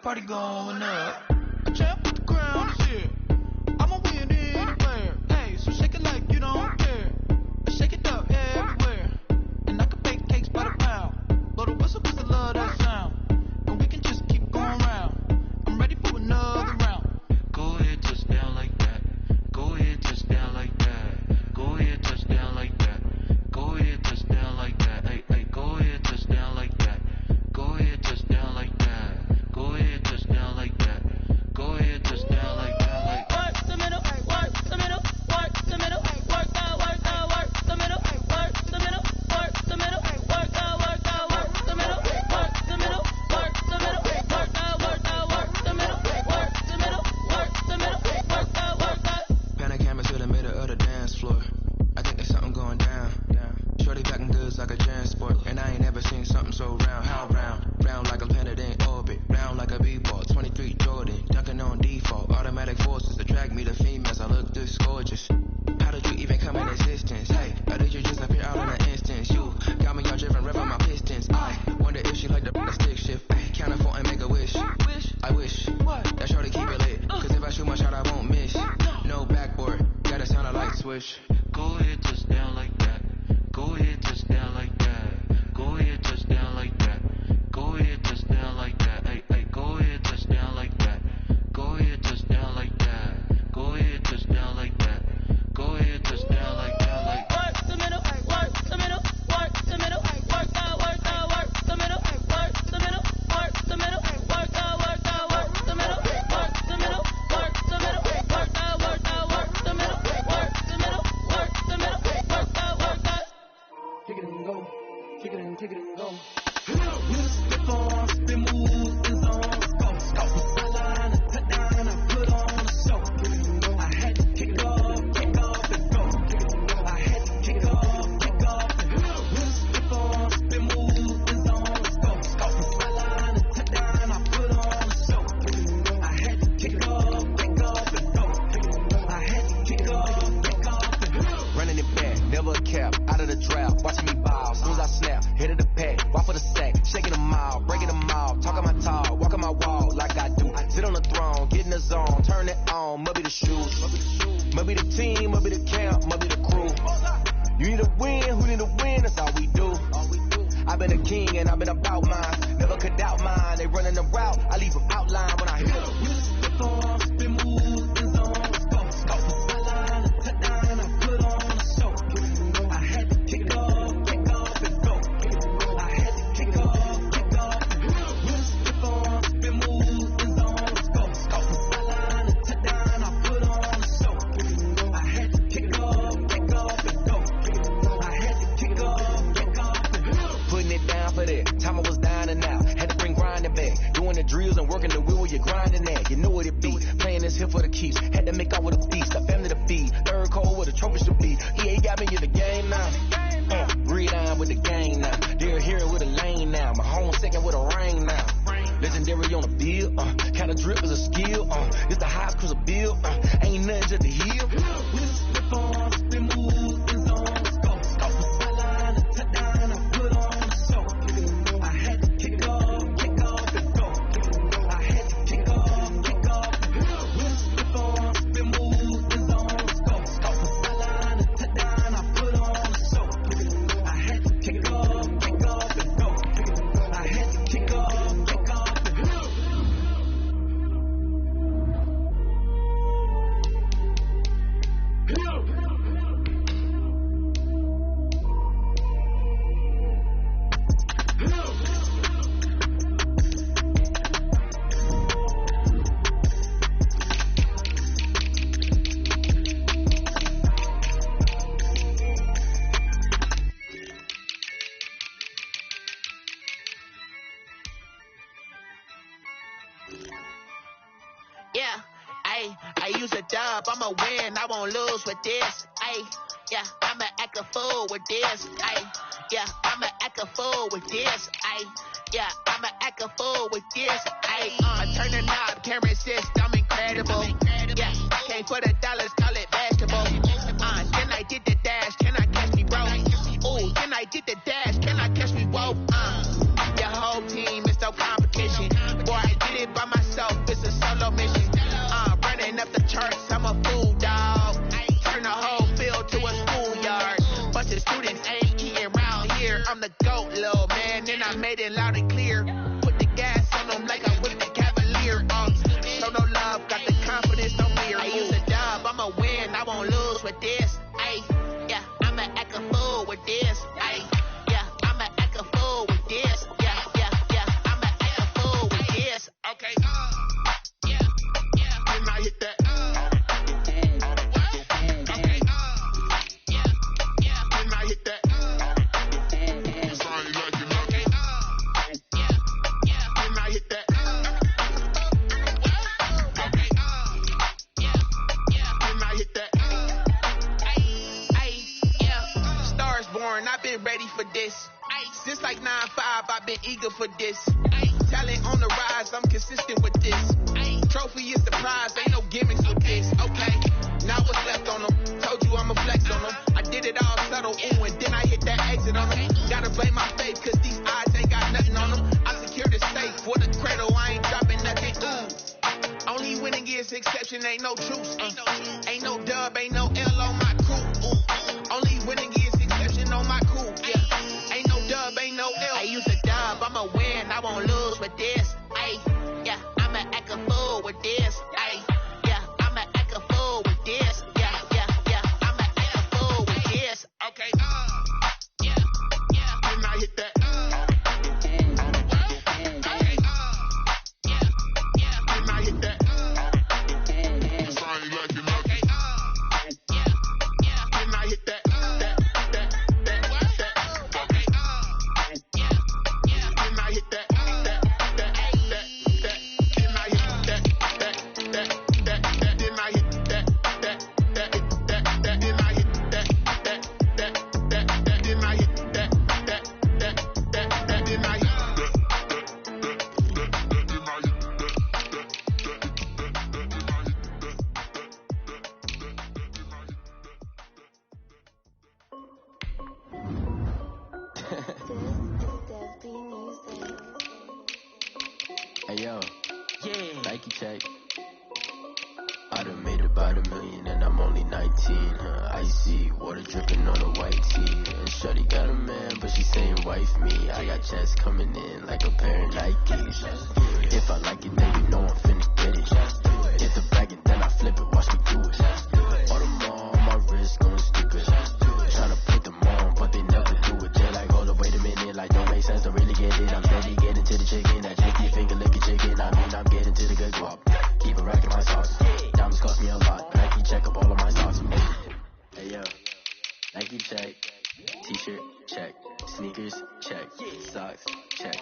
party going up. A champ with the crown is here. I'ma win anywhere. Hey, so shake it like you don't care. Shake it up everywhere. And I can bake cakes by the pound. Blow the whistle 'cause I love that sound. And we can just keep going round. I'm ready for another round. Go ahead, touch down like that. Go ahead, touch down like that. Go ahead, touch down like that. Go ahead, touch down like that. Hey, hey, go ahead, touch down like that. Go ahead, touch down like that. Go ahead, touch down like that. Go ahead, touch down like that. Like work the middle, work the middle, work the middle, work out, work out, work the middle, work the middle, work the middle, work out, work out, work the middle, work the middle, work the middle, work out, work out, work the middle, work the middle, work the middle, work out, work out. Pan a camera to the middle of the dance floor. I think there's something going down. Shorty backing goods like a transport, and I ain't never seen something so round. How round? Round like a planet in orbit, round like a b-ball. 23 Jordan, dunking on default. Automatic forces attract me to females. I look this gorgeous. How did you even come in existence? Hey, or did you just appear out in an instance? You got me all driven, revving my pistons. I wonder if she like the stick shift. Count a 4 and make a wish. I wish that shorty keep it lit. 'Cause if I shoot my shot, I won't miss. No backboard, gotta sound a light switch. go ahead, touch down like that. Go ahead, touch down like that. Go ahead, touch down like that. Go ahead, touch down like that. Hey, hey, go ahead, touch down like that. Go ahead, touch down like that. Go ahead, touch down like that. Go ahead, touch down like that. Like work the middle, work the middle, work the middle, work out, work out, work the middle, work the middle, work the middle, work out, work out, work the middle, work the middle, work the middle, work out, work out, work the middle, work the middle, work the middle, work out, work out. Kick it and go, kick it and go. Spin on, spin move, is on, go. Sideline, cut down, I put on a show. I had to kick it off and go. I had to kick it off and go. Spin on, spin move, is on, go. Sideline, cut down, I put on a show. I had to kick it off and go. I had to kick it off and go. Running it back, never a cap, out of the drought, watching me ball. Soon as I snap, hit of the pack, walk for the sack, shaking them all, breaking them all, talking my talk, walking my wall like I do. Sit on the throne, get in the zone, turn it on, must be the shoes, must be the team, must be the camp, must be the crew. You need a win, who need a win, that's all we do. I've been a king and I've been about mine, never could doubt mine, they running the route, I leave them outline when I hit them. Spin on, spin move, is on, go. Sideline, cut down, I put on a show. I had to kick it off and go. I had to kick it off and go. Spin on, spin move, is on, go. Sideline, cut down, I put on a show. I had to kick it off and go. I had to kick it off and go. Putting it down for that, time I was down and out, had to bring grinding back, doing the drills and working the wheel where you're grinding at, you know what it be, playing this here for the keeps, had to make out with a beast, a family to feed, third cold with a trophy should be, EA got me in the game now, breed on with the gang now, they're here with a lane now, my home second with a rain now, legendary on the bill, kind of drip is a skill, it's the highest cruiser bill, ain't nothing just the hill. Spin on, spin move, is on, go. Sideline, cut down, I put on a show. I had to kick it off and go. I had to kick it off and go. Spin on, spin move, is on, go. Sideline, cut down, I put on a show. I had to kick it off and go. I had to kick it off and go. Yeah, I use a dub, I'ma win, I won't lose with this. Yeah, I'ma act a fool with this. Yeah, I'ma act a fool with this. Yeah, I'ma act a fool with this. I turn the knob, can't resist, I'm incredible. Yeah, came for the dollars, call it vegetable. Then I did the dash, can I catch me, bro? Ooh, then I did the dash, can I catch me, whoa? Your whole team is no competition. Boy, I did it by myself. little man, then I made it loud and clear. Put the gas on them like I whipped the Cavalier. Show no love, got the confidence, no fear. I use a dub, I'ma win, I won't lose with this. Ay, yeah, I'ma act a fool with this. Ay, yeah, I'ma act a fool with this. Yeah, yeah, yeah, I'ma act a fool with this. Okay, yeah, yeah, then I hit that. Ready for this. Since like 9-5, I've been eager for this. Talent on the rise, I'm consistent with this. Trophy is the prize, ain't no gimmicks with this. Okay, now what's left on them? Told you I'ma flex on them. I did it all subtle, ooh, and then I hit that exit on them. Gotta blame my faith, cause these eyes ain't got nothing on them. I secured the safe for the cradle, I ain't dropping nothing, ooh. Only winning is exception, ain't no truce. Ain't no dub, ain't no L on my crew, ooh. Only winning is exception on my crew, yeah. Ain't no dub, ain't no L. I use a dub, I'ma win, I won't lose with this. Ay, yeah, I'ma act a fool with this. Ay, yeah, I'ma act a fool with this. Yeah, yeah, yeah, I'ma act a fool with this. Okay, yeah, yeah, then I hit that. Okay, yeah, yeah, then I hit that. Hey yo, yeah. Nike check. I done made about $1 million and I'm only 19. Icy water dripping on a white tee. And shorty got a man, but she saying wife me. I got checks coming in like a pair of Nikes. If I like it, then you know I'm finna get it. Get the bag and then I flip it, watch me do it. All them on my wrist going stupid. Tryna put them on, but they never do it. They like, hold up, wait a minute, like don't make sense, don't really get it. I'm steady getting to the chicken, that chicky finger licking chicken. I mean, I'm getting to the good guap. Keep a rack in my sauce. Diamonds cost me a lot. Nike check up all of my socks. Hey yo, Nike check. T-shirt check. Sneakers check. Socks check.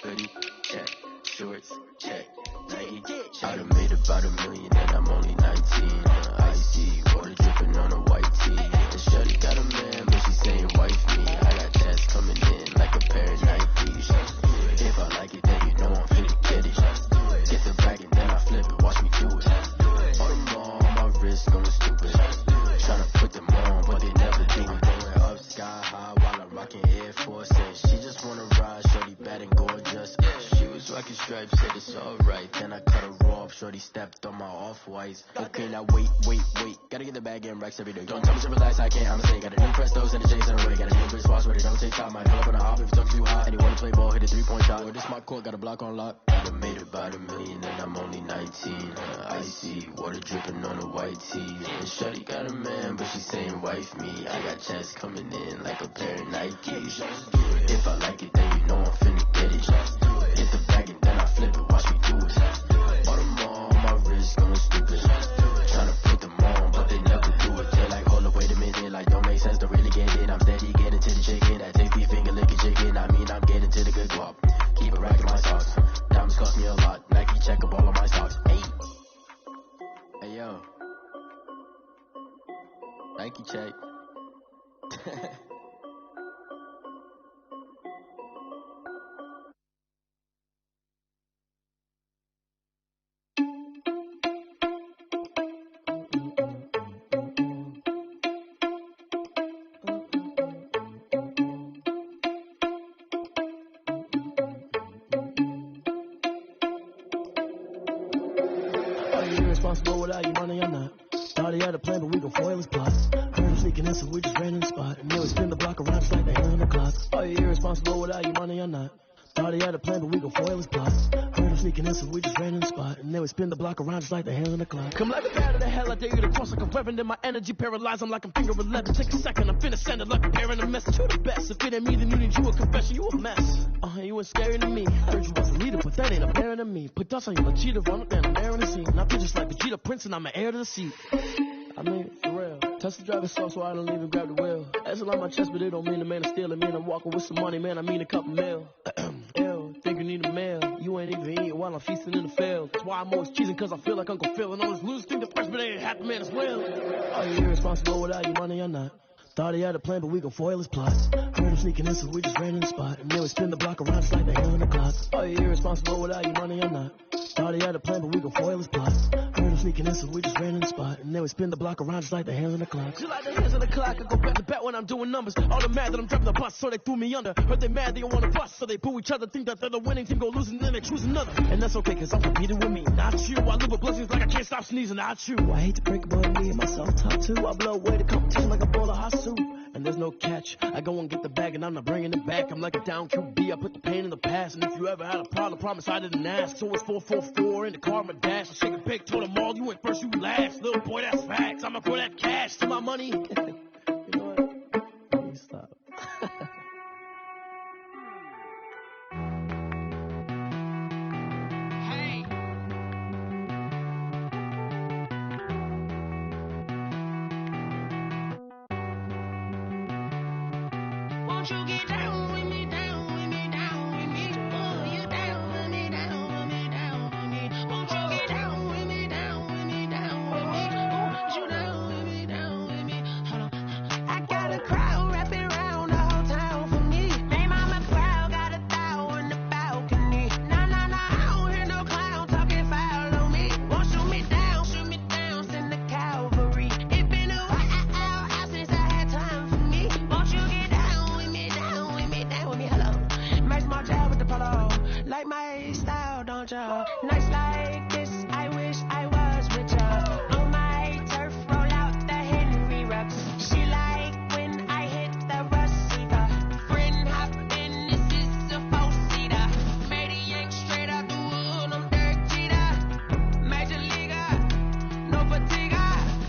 Hoodie check. Shorts check. Nike I done made about $1 million and I'm only 19. Icy water dripping on a white tee. And shorty got a man, but she saying wife me. I got checks coming in like a pair of Nikes. If I like it, then you know I'm finna get it. Get the bag and then I flip it, watch me do it. All them on my wrist going stupid. Tryna put them on, but they never do it. Going up sky high while I'm rocking Air Force. And she just wanna ride, shorty bad and gorgeous. She was rocking stripes, said it's alright. Then I cut her off, shorty stepped on my off-whites. Okay, now wait. Gotta get the bag and racks every day. Don't tell me to relax, I can't, I'ma say. Got a new Prestos and a chase in a way. Got a new bitch spots where they don't take time. Might pull up on a hop if it talks too hot. And you wanna play ball, hit a 3-point shot. Or this my court, got a block on lock. I done made about $1 million and I'm only 19. Icy water dripping on a white tee. And shorty got a man, but she saying wife me. I got checks coming in like a pair of Nikes. If I like it, then you know I'm finna get it. Get the bag and then I flip it, watch me do it. All them on my wrist going stupid. Tryna put them on, but they never do it. They like, hold up, wait a minute, like don't make sense, don't really get it. I'm steady getting to the chicken, that tasty finger licking chicken. I mean, I'm getting to the good guap. Keep a rack in my socks. Diamonds cost me a lot. Nike check up all of my socks. Hey yo, Nike check. Are you irresponsible without your money? I'm not. Thought he had a plan, but we gon' foil his plots. Heard him sneaking in, so we just ran in the spot. And then we spin the block around just like the hand on the clock. Are you irresponsible without your money or not? Thought he had a plan, but we gon' foil his plots. Heard him sneaking in, so we just ran in the spot. And then we spin the block around just like the hand on the clock. Come like a bat of the hell, I dare you to cross like a reverend. In my energy paralyzed, I'm like I'm finger 11. Take a second, I'm finna send it like a parent a message. You the best, if it ain't me, then you need you a confession. You a mess. You ain't scary to me. Heard you was a leader, but that ain't apparent to me. Put dust on you, a cheater, run up there and air in the scene. And I feel just like Vegeta Prince, and I'm an heir to the seat. I mean, for real. Touch the driver's soft, so I don't even grab the wheel. That's on my chest, but it don't mean the man is stealing. Man, I'm walking with some money, man, I mean a couple mil. Ew, think you need a meal. You ain't even eating while I'm feasting in the field. That's why I'm always cheesing, cause I feel like Uncle Phil. And all this losers think the first, but they ain't half the man as well. Are you irresponsible without your money or not? Thought he had a plan, but we gon' foil his plots. Heard him sneaking in, so we just ran in the spot. And then we spin the block around just like the hand on the clock. Are you irresponsible without your money or not? Thought he had a plan, but we gon' foil his plots. Heard him sneaking in, so we just ran in the spot. And then we spin the block around just like the hands on the clock. Just like the hands on the clock, I go back to back when I'm doing numbers. All the mad that I'm driving the bus, so they threw me under. Heard they mad, they don't wanna bust, so they boo each other. Think that they're the winning team, go losing, then they choose another. And that's okay, cause I'm competing with me, not you. I live with blessings like I can't stop sneezing, not you. I hate to break it, but me and myself top two. I blow away the competition like a bowl of hot soup. And there's no catch. I go and get the bag and I'm not bringing it back. I'm like a down QB. I put the pain in the past. And if you ever had a problem, promise I didn't ask. So it's 444 in the car, my dash. I shake a big, told them all, you ain't first, you last. Little boy, that's facts. I'ma throw that cash to my money. You know what? Let me stop. Won't you get down with me, down with me, down with me? Oh, you down with me, down with me, down with me. Won't you get down with me, down with me, down with me? Oh, you down with me, down with me? Hold on. I got a crowd wrapping around the whole town for me. They mama crowd got 1,000 in the balcony. Nah, nah, nah, I don't hear no clown talking foul on me. Won't shoot me down, send the cavalry. It been a while since I had time for me. Won't you get down with me, down with me, down with me? Hello. Match my job with the polo. Like my style, don't y'all? Nights like this, I wish I was richer. On my turf, roll out the Henry rocks. She like when I hit the receiver. Friend hop in, this is a 4-seater. Made a yank straight out the wood, I'm Derek Jeter. Major leaguer, no fatigue.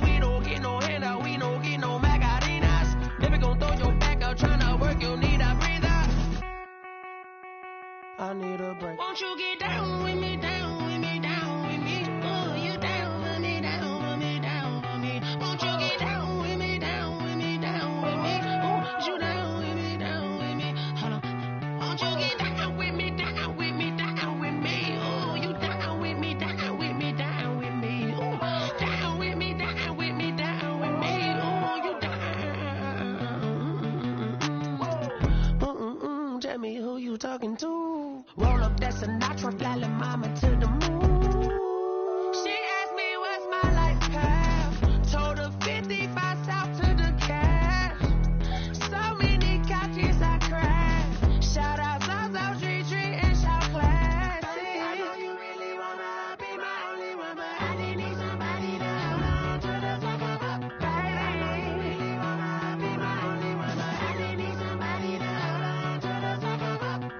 We don't get no handout, we don't get no Macarinas. Baby gon' throw your back out, tryna work, you need a breather. I need a break. Won't you get down with me, down with me, down with me? Oh, you down with me, down with me, down with me? Won't you get down with me, down with me, down with me? Oh, you down with me, down with me? Hold on. Won't you get down with me, down with me, down with me? Oh, you down with me, down with me, down with me? Oh, down with me, down with me, down with me? Oh, you down. Tell me who you talking to. Roll up that Sinatra, fly la mama to the moon. She asked me what's my life path. Told her 55 south to the cash. So many couches I crashed. Shout out Zazo, Tree, and shout class. I know you really wanna be my only one, but I didn't need somebody to hold on to the fuck up. Baby, I know you really wanna be my only one, but I didn't need somebody to hold on to the fuck up.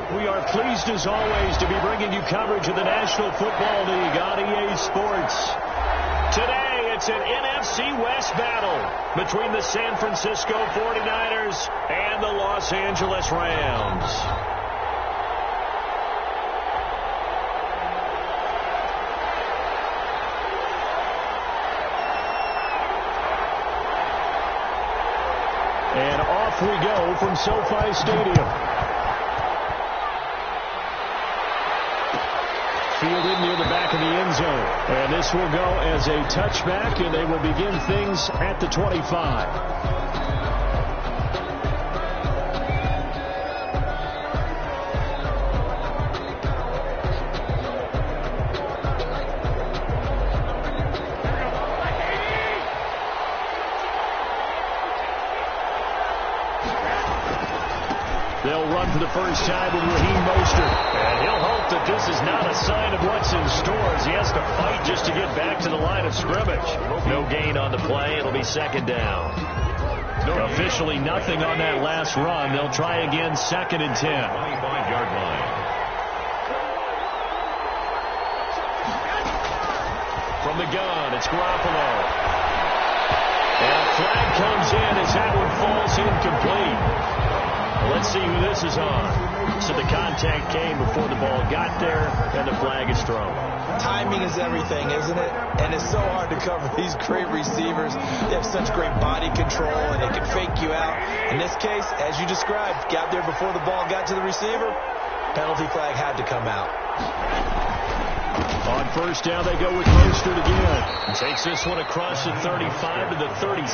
We are pleased as always to be bringing you coverage of the National Football League on EA Sports. Today it's an NFC West battle between the San Francisco 49ers and the Los Angeles Rams. And off we go from SoFi Stadium. Fielded near the back of the end zone. And this will go as a touchback, and they will begin things at the 25. They'll run for the first time with Raheem Mostert. And he'll hope that this is not a sign of what's in store as he has to fight just to get back to the line of scrimmage. No gain on the play. It'll be second down. Officially nothing on that last run. They'll try again, second and 10. 25-yard line. From the gun, it's Garoppolo. And a flag comes in as that one falls incomplete. Let's see who this is on. So the contact came before the ball got there, and the flag is thrown. Timing is everything, isn't it? And it's so hard to cover these great receivers. They have such great body control, and they can fake you out. In this case, as you described, got there before the ball got to the receiver. Penalty flag had to come out. On first down, they go with Mostert again. Takes this one across the 35 to the 36,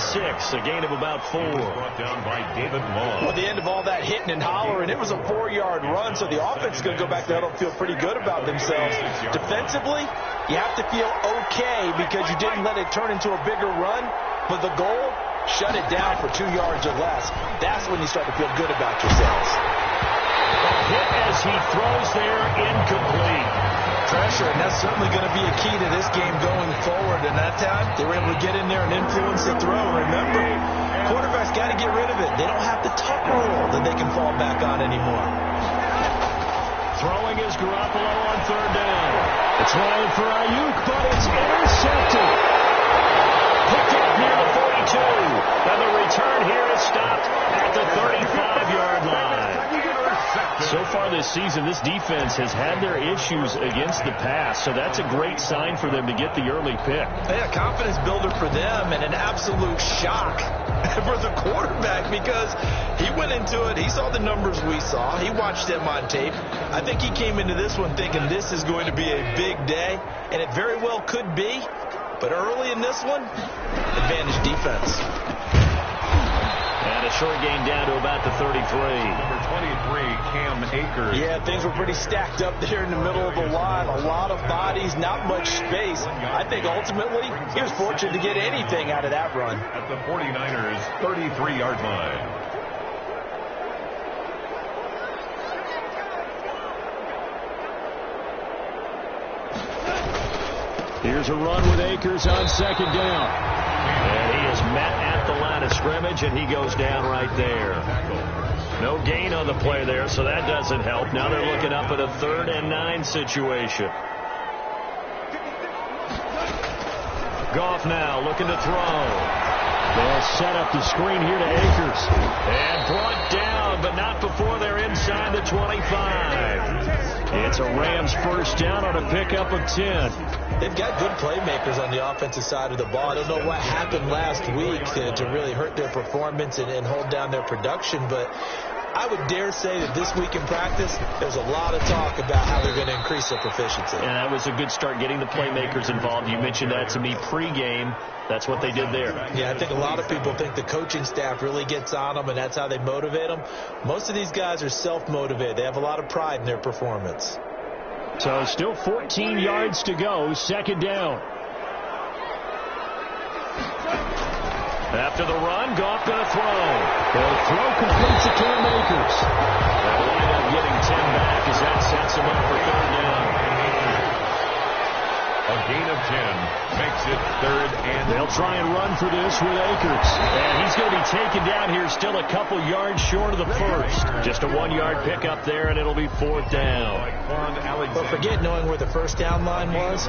a gain of about 4. Brought down by David Long. Well, at the end of all that hitting and hollering, it was a 4-yard run, so the offense is going to go back there and feel pretty good about themselves. Defensively, you have to feel okay because you didn't let it turn into a bigger run, but the goal, shut it down for 2 yards or less. That's when you start to feel good about yourselves. A hit as he throws there, incomplete. Pressure, and that's certainly going to be a key to this game going forward. And that time, they were able to get in there and influence the throw. Remember, quarterbacks got to get rid of it. They don't have the tuck rule that they can fall back on anymore. Throwing is Garoppolo on third down. It's Ryan for Ayuk, but it's intercepted. Picked up near the 42. And the return here is stopped at the 35-yard line. So far this season, this defense has had their issues against the pass, so that's a great sign for them to get the early pick. Yeah, confidence builder for them and an absolute shock for the quarterback because he went into it. He saw the numbers we saw. He watched them on tape. I think he came into this one thinking this is going to be a big day, and it very well could be. But early in this one, advantage defense. And a short gain down to about the 33. Number 23, Cam Akers. Yeah, things were pretty stacked up there in the middle of the line. A lot of bodies, not much space. I think ultimately he was fortunate to get anything out of that run. At the 49ers' 33-yard line. Here's a run with Akers on second down. And he is met at the line of scrimmage, and he goes down right there. No gain on the play there, so that doesn't help. Now they're looking up at a 3rd and 9 situation. Goff now looking to throw. They'll set up the screen here to Akers. And brought down, but not before they're inside the 25. It's a Rams first down on a pickup of 10. They've got good playmakers on the offensive side of the ball. I don't know what happened last week to really hurt their performance and hold down their production, but I would dare say that this week in practice, there's a lot of talk about how they're going to increase their proficiency. And that was a good start getting the playmakers involved. You mentioned that to me pregame. That's what they did there. Yeah, I think a lot of people think the coaching staff really gets on them, and that's how they motivate them. Most of these guys are self-motivated. They have a lot of pride in their performance. So still 14 yards to go, second down. After the run, Goff going to throw. The throw completes to Cam Akers. They'll wind up getting 10 back as that sets him up for third down. A gain of 10 makes it 3rd and... They'll try and run for this with Akers. And he's going to be taken down here still a couple yards short of the first. Just a 1-yard pickup there, and it'll be 4th down. But forget knowing where the first down line was.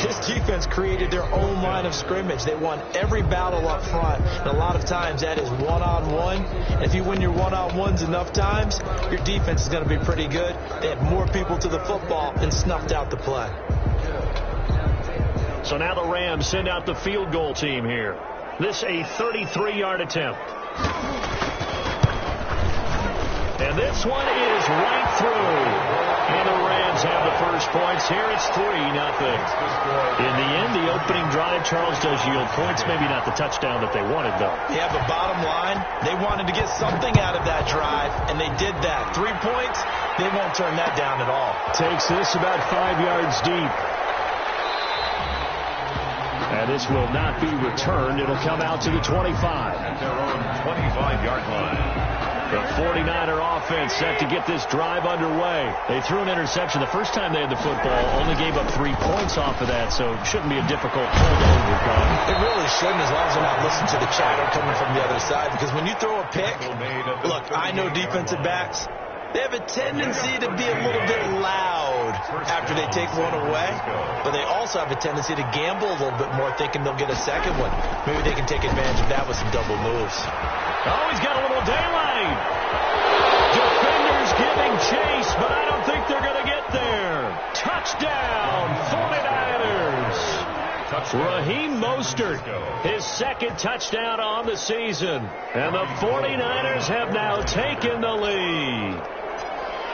This defense created their own line of scrimmage. They won every battle up front. And a lot of times that is one-on-one. And if you win your one-on-ones enough times, your defense is going to be pretty good. They had more people to the football and snuffed out the play. So now the Rams send out the field goal team here. This a 33-yard attempt. And this one is right through. And the Rams have the first points here. It's 3-0. In the end, the opening drive, Charles, does yield points. Maybe not the touchdown that they wanted, though. Yeah, but bottom line, they wanted to get something out of that drive, and they did that. 3 points, they won't turn that down at all. Takes this about 5 yards deep. And this will not be returned. It'll come out to the 25. At their own 25-yard line. The 49er offense set to get this drive underway. They threw an interception the first time they had the football, only gave up 3 points off of that, so it shouldn't be a difficult hold to overcome. It really shouldn't, as long as they're not listening to the chatter coming from the other side, because when you throw a pick, look, I know defensive backs, they have a tendency to be a little bit loud after they take one away, but they also have a tendency to gamble a little bit more, thinking they'll get a second one. Maybe they can take advantage of that with some double moves. Oh, he's got a little daylight. Defenders giving chase, but I don't think they're going to get there. Touchdown, 49ers. Raheem Mostert, his second touchdown on the season. And the 49ers have now taken the lead.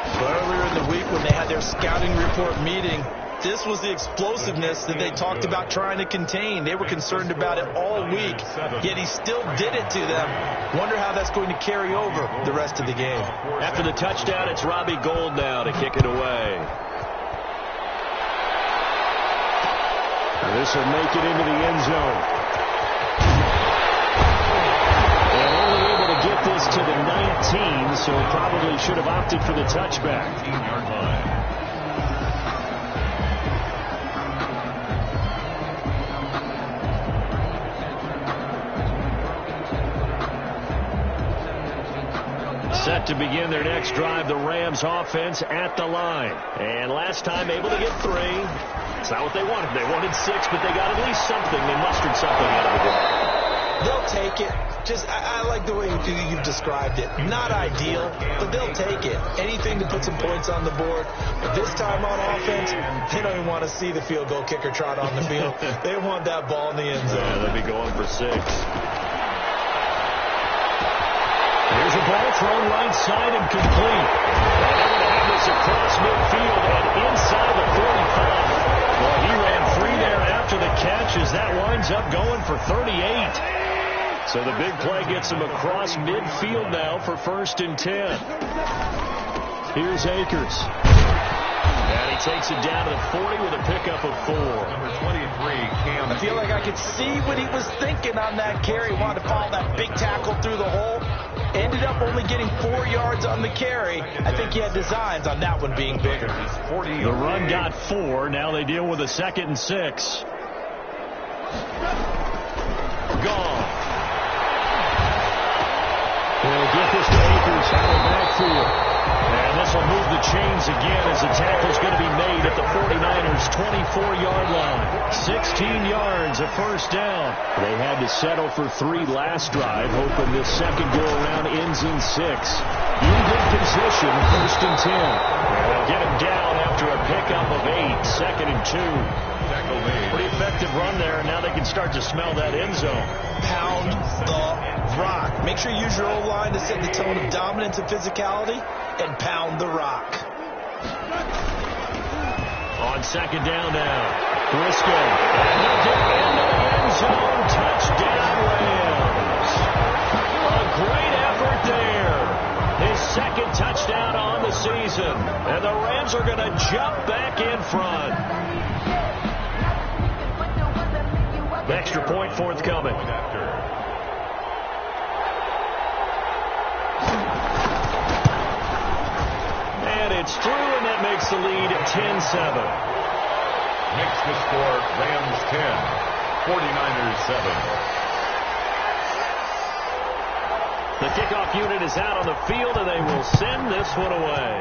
Earlier in the week when they had their scouting report meeting, this was the explosiveness that they talked about trying to contain. They were concerned about it all week, yet he still did it to them. Wonder how that's going to carry over the rest of the game. After the touchdown, it's Robbie Gould now to kick it away. And this will make it into the end zone. And only able to get this to the 19, so probably should have opted for the touchback. 15-yard line. Set to begin their next drive, the Rams offense at the line. And last time able to get 3. It's not what they wanted. They wanted 6, but they got at least something. They mustered something out of the game. They'll take it. I like the way you've described it. Not ideal, but they'll take it. Anything to put some points on the board. But this time on offense, they don't even want to see the field goal kicker trot on the field. They want that ball in the end zone. Yeah, they'll be going for 6. Here's a ball thrown right side and complete. And they're going to have this across midfield and inside the 45. Well, he ran free there after the catch as that winds up going for 38. So the big play gets him across midfield now for 1st and 10. Here's Akers. And he takes it down to the 40 with a pickup of 4. Number 23, Cam. I feel like I could see what he was thinking on that carry. Wanted to follow that big tackle through the hole. Ended up only getting 4 yards on the carry. I think he had designs on that one being bigger. The run got 4. Now they deal with a 2nd and 6. Gone. They'll get this to Akers out of the backfield. And this will move the chains again as the tackle's going to be made at the 49ers' 24-yard line. 16 yards, a 1st down. They had to settle for 3 last drive, hoping this second go-around ends in 6. In good position, 1st and 10. And they'll get him down after a pickup of 8, 2nd and 2. Pretty effective run there, and now they can start to smell that end zone. Pound the rock. Make sure you use your O-line to set the tone of dominance and physicality, and pound the rock. On 2nd down now, Briscoe. And he'll get into the end zone. Touchdown, Rams. A great effort there. His 2nd touchdown on the season. And the Rams are going to jump back in front. Extra point forthcoming. And it's through, and that makes the lead 10-7. makes the score Rams 10, 49ers 7. The kickoff unit is out on the field, and they will send this one away.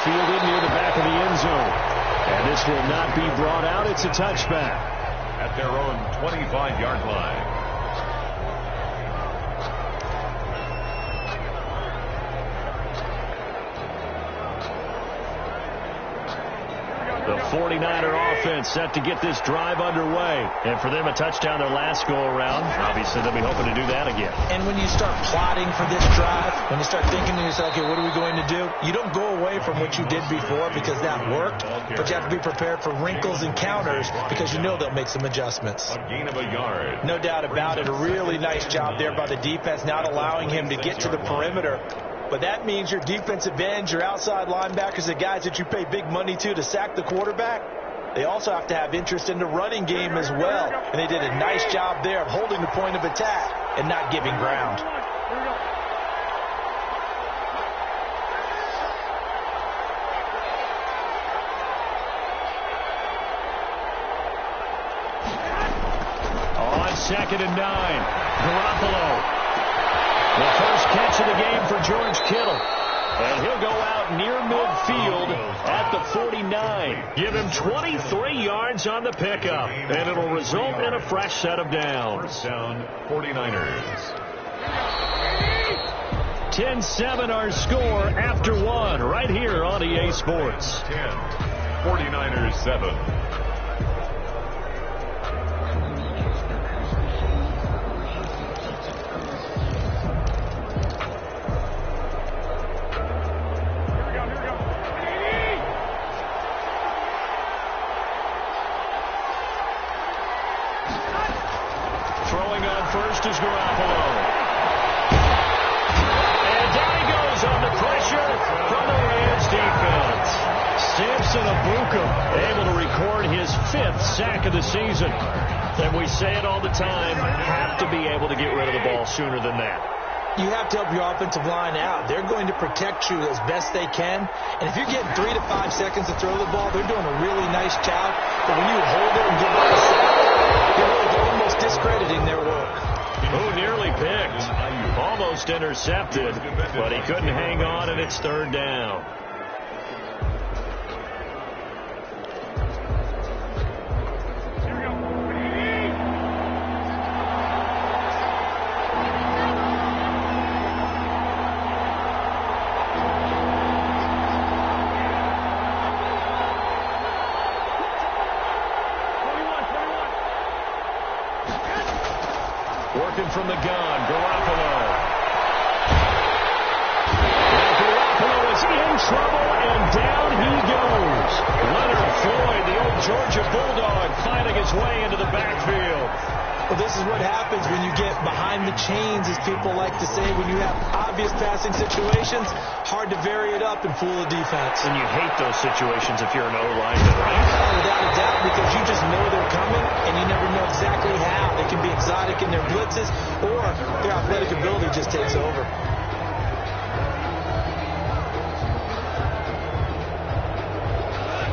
Fielded near the back of the end zone. And this will not be brought out. It's a touchback. At their own 25-yard line. The 49er offense set to get this drive underway. And for them, a touchdown their last go-around. Obviously, they'll be hoping to do that again. And when you start plotting for this drive, when you start thinking to yourself, okay, what are we going to do? You don't go away from what you did before because that worked, but you have to be prepared for wrinkles and counters because you know they'll make some adjustments. A gain of a yard. No doubt about it. A really nice job there by the defense, not allowing him to get to the perimeter. But that means your defensive ends, your outside linebackers, the guys that you pay big money to sack the quarterback, they also have to have interest in the running game as well. And they did a nice job there of holding the point of attack and not giving ground. On 2nd and 9, Garoppolo. The first catch of the game for George Kittle. And he'll go out near midfield at the 49. Give him 23 yards on the pickup. And it'll result in a fresh set of downs. First down, 49ers. 10-7 our score after one right here on EA Sports. 10, 49ers 7. First is Garoppolo. And down he goes under pressure from the Rams defense. Samson Abuka able to record his 5th sack of the season. And we say it all the time, have to be able to get rid of the ball sooner than that. You have to help your offensive line out. They're going to protect you as best they can. And if you're getting 3 to 5 seconds to throw the ball, they're doing a really nice job. But when you hold it and give up a sack, you're almost discrediting their work. Oh, nearly picked. Almost intercepted, but he couldn't hang on, and it's 3rd down. Working from the gun, Garoppolo. And Garoppolo is in trouble, and down he goes. Leonard Floyd, the old Georgia Bulldog, finding his way into the backfield. Well, this is what happens when you get behind the chains, as people like to say. When you have obvious passing situations, hard to vary it up and fool the defense. And you hate those situations if you're an O-lineman, right? Without a doubt, because you just know they're coming, and you never know exactly how. They can be exotic in their blitzes, or their athletic ability just takes over.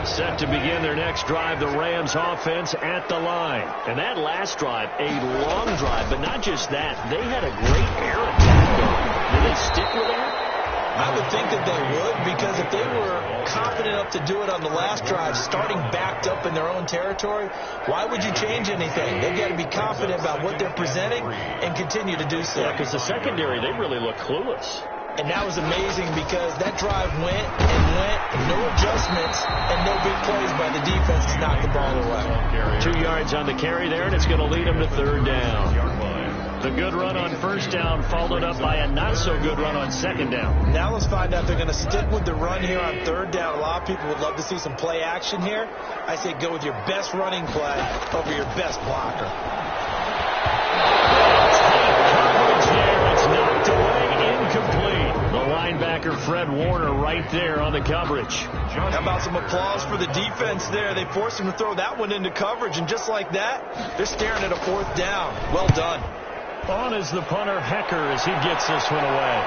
Set to begin their next drive, the Rams offense at the line. And that last drive, a long drive, but not just that. They had a great air attack going. Did they stick with that? I would think that they would, because if they were confident enough to do it on the last drive, starting backed up in their own territory, why would you change anything? They've got to be confident about what they're presenting and continue to do so. Yeah, because the secondary, they really look clueless. And that was amazing because that drive went and went, no adjustments, and no big plays by the defense to knock the ball away. 2 yards on the carry there, and it's going to lead them to 3rd down. The good run on 1st down followed up by a not-so-good run on 2nd down. Now let's find out if they're going to stick with the run here on 3rd down. A lot of people would love to see some play action here. I say go with your best running play over your best blocker. Coverage there, it's knocked away, incomplete. The linebacker Fred Warner right there on the coverage. How about some applause for the defense there? They forced him to throw that one into coverage, and just like that, they're staring at a 4th down. Well done. On is the punter, Hecker, as he gets this one away.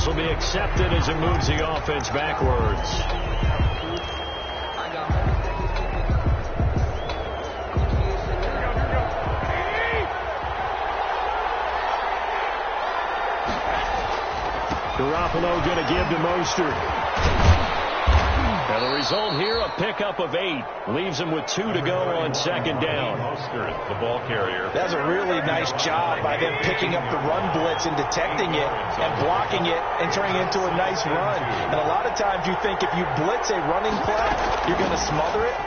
will be accepted as it moves the offense backwards. Garoppolo going to give to Mostert. And the result here, a pickup of 8. Leaves him with 2 to go on second down. Mostert, the ball carrier. That's a really nice job by them picking up the run blitz and detecting it and blocking it and turning it into a nice run. And a lot of times you think if you blitz a running play, you're going to smother it.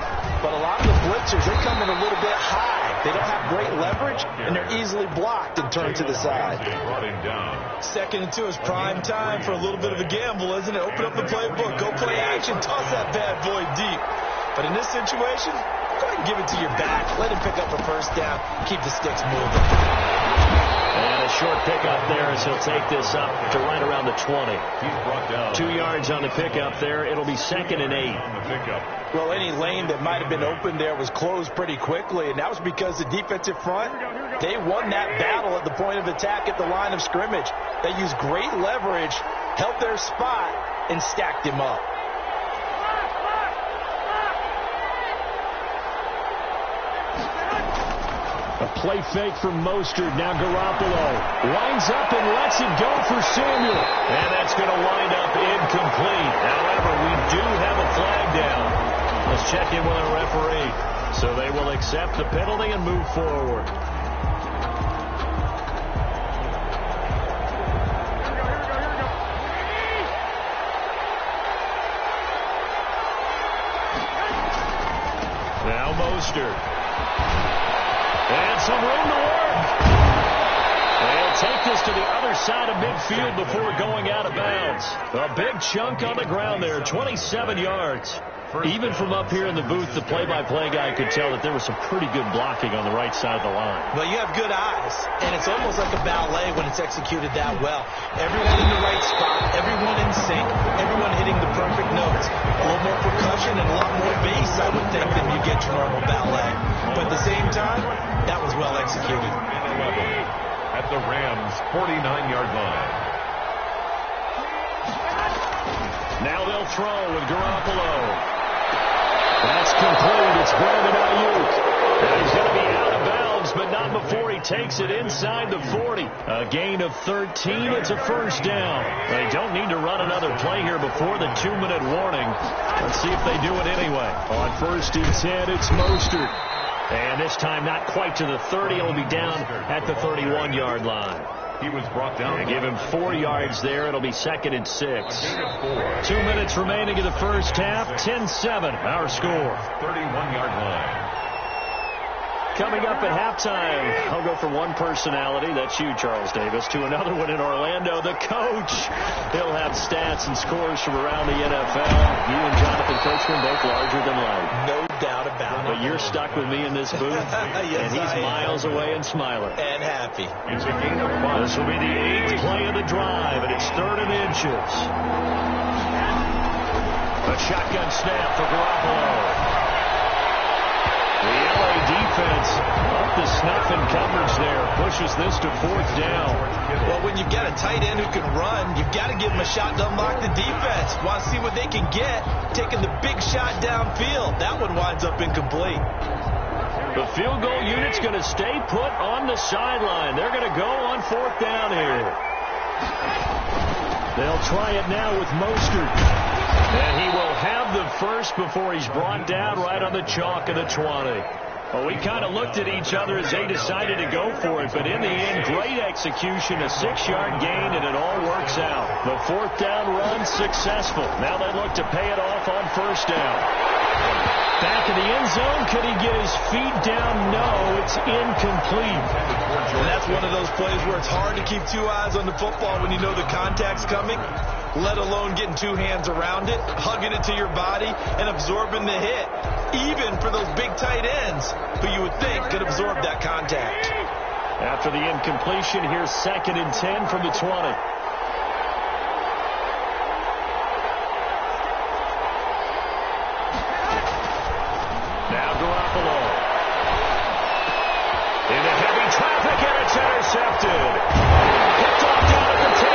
But a lot of the blitzers, they come in a little bit high. They don't have great leverage, and they're easily blocked and turned to the side. Brought him down. 2nd and 2 is prime time for a little bit of a gamble, isn't it? Open up the playbook, go play action, toss that bad boy deep. But in this situation, go ahead and give it to your back. Let him pick up a first down, keep the sticks moving. And a short pickup there as he'll take this up to right around the 20. He's brought down. 2 yards on the pickup there. It'll be 2nd and 8. On the pickup. Well, any lane that might have been open there was closed pretty quickly, and that was because the defensive front, they won that battle at the point of attack at the line of scrimmage. They used great leverage, held their spot, and stacked him up. A play fake from Mostert. Now Garoppolo winds up and lets it go for Samuel. And that's going to wind up incomplete. However, we do have a flag down. Let's check in with our referee. So they will accept the penalty and move forward. Now Mostert. And some room to work. They'll take this to the other side of midfield before going out of bounds. A big chunk on the ground there, 27 yards. Even from up here in the booth, the play-by-play guy could tell that there was some pretty good blocking on the right side of the line. Well, you have good eyes, and it's almost like a ballet when it's executed that well. Everyone in the right spot, everyone in sync, everyone hitting the perfect notes. A little more percussion and a lot more bass, I would think, than you get your normal ballet. But at the same time, that was well executed. At the Rams' 49-yard line. Now they'll throw with Garoppolo. That's complete. It's Brandon Ayuk. And he's going to be out of bounds, but not before he takes it inside the 40. A gain of 13. It's a first down. They don't need to run another play here before the 2-minute warning. Let's see if they do it anyway. On 1st and 10, it's Mostert. And this time not quite to the 30. It'll be down at the 31-yard line. He was brought down. They give him 4 yards there. It'll be 2nd and 6. 2 minutes remaining in the first half. 10-7, our score. 31-yard line. Coming up at halftime, I'll go from one personality, that's you, Charles Davis, to another one in Orlando, the coach. He'll have stats and scores from around the NFL. You and Jonathan Coachman both larger than life. No doubt about it. But you're stuck with me in this booth, yes, and he's miles away and smiling. And happy. It's a gain of 5. This will be the 8th play of the drive, and it's 3rd and inches. A shotgun snap for Garoppolo. The LA defense up to snuff in coverage there. Pushes this to 4th down. Well, when you've got a tight end who can run, you've got to give him a shot to unlock the defense. Want to see what they can get, taking the big shot downfield. That one winds up incomplete. The field goal unit's going to stay put on the sideline. They're going to go on 4th down here. They'll try it now with Mostert. And he will have the first before he's brought down right on the chalk of the 20. Well, we kind of looked at each other as they decided to go for it, but in the end, great execution, a 6-yard gain, and it all works out. The 4th down run successful. Now they look to pay it off on 1st down. Back in the end zone, could he get his feet down? No, it's incomplete. And that's one of those plays where it's hard to keep 2 eyes on the football when you know the contact's coming, let alone getting 2 hands around it, hugging it to your body, and absorbing the hit, even for those big tight ends who you would think could absorb that contact. After the incompletion, here's 2nd and 10 from the 20. Now Garoppolo. Into heavy traffic, and it's intercepted. Picked off down at the 10,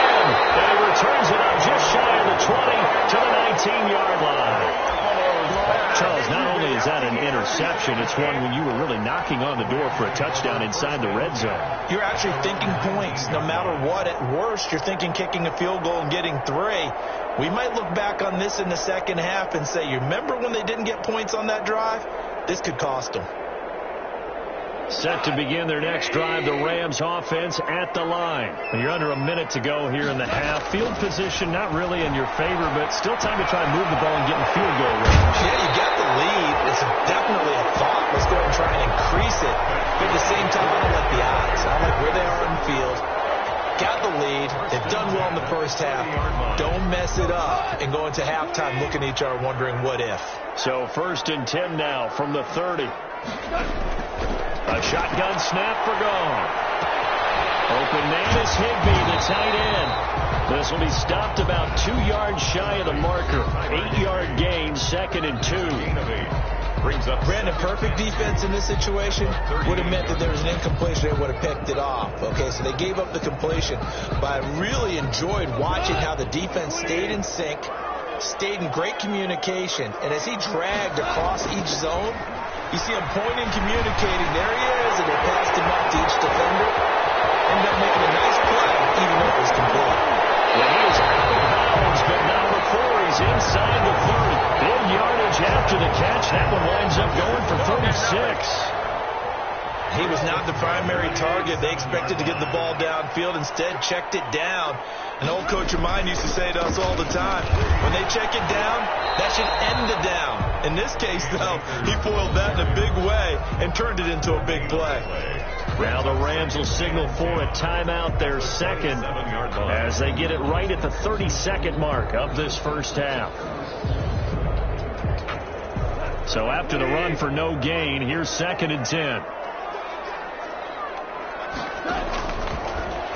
and he returns it 17-yard line. Charles, not only is that an interception, it's one when you were really knocking on the door for a touchdown inside the red zone. You're actually thinking points. No matter what, at worst, you're thinking kicking a field goal and getting 3. We might look back on this in the second half and say, you remember when they didn't get points on that drive? This could cost them. Set to begin their next drive, the Rams offense at the line. You're under a minute to go here in the half. Field position not really in your favor, but still time to try and move the ball and get in field goal range. Yeah, you got the lead. It's definitely a thought. Let's go and try and increase it. But at the same time, I don't like the odds. I don't like where they are on the field. Got the lead. They've done well in the first half. Don't mess it up and go into halftime looking at each other wondering what if. So 1st and 10 now from the 30. A shotgun snap for gone. Open man is Higbee, the tight end. This will be stopped about 2 yards shy of the marker. 8-yard gain, 2nd and 2. Brings up Brandon, perfect defense in this situation would have meant that there was an incompletion. They would have picked it off. Okay, so they gave up the completion. But I really enjoyed watching how the defense stayed in sync, stayed in great communication. And as he dragged across each zone, you see him pointing, communicating. There he is, and they passed him up to each defender. Ended up making a nice play, even though it was complete. Yeah, he is out of bounds, but now before he's inside the 30. Big yardage after the catch. That one winds up going for 36. He was not the primary target. They expected to get the ball downfield. Instead, checked it down. An old coach of mine used to say to us all the time, when they check it down, that should end the down. In this case, though, he foiled that in a big way and turned it into a big play. Now the Rams will signal for a timeout, their second, as they get it right at the 32nd mark of this first half. So after the run for no gain, here's 2nd and 10.